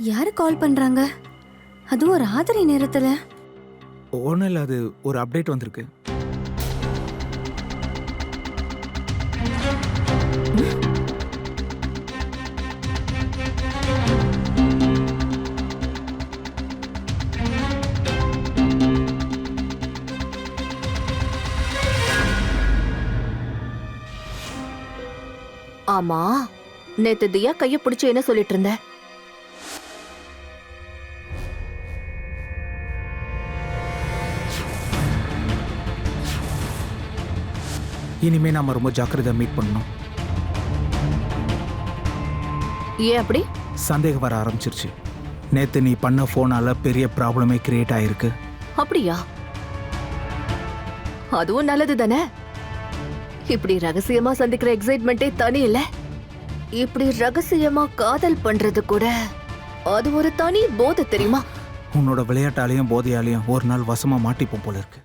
யாரு கால் பண்றாங்க? அதுவும் ராத்திரி நேரத்துல. ஒன்றும் இல்லை, அது ஒரு அப்டேட் வந்திருக்கு. ஆமா, நேத்து தியா கைய பிடிச்சு என்ன சொல்லிட்டு இருந்த? இனிமே நாம ரொம்ப ஜாக்கிரதையா மீட் பண்ணணும். ஏன் அப்படி? சந்தேகம் வர ஆரம்பிச்சிருச்சு. நேத்து நீ பண்ண போனால பெரிய ப்ராப்ளமே கிரியேட் ஆயிருக்கு. அப்படியா? அதுவும் நல்லது தானே. இப்படி ரகசியமா சந்திக்கிற எக்ஸைட்மெண்டே தனி இல்ல. இப்படி ரகசியமா காதல் பண்றது கூட அது ஒரு தனி போதை, தெரியுமா? உன்னோட விளையாட்டாலையும் போதையாலையும் ஒரு நாள் வசமா மாட்டிப்போம் போல இருக்கு.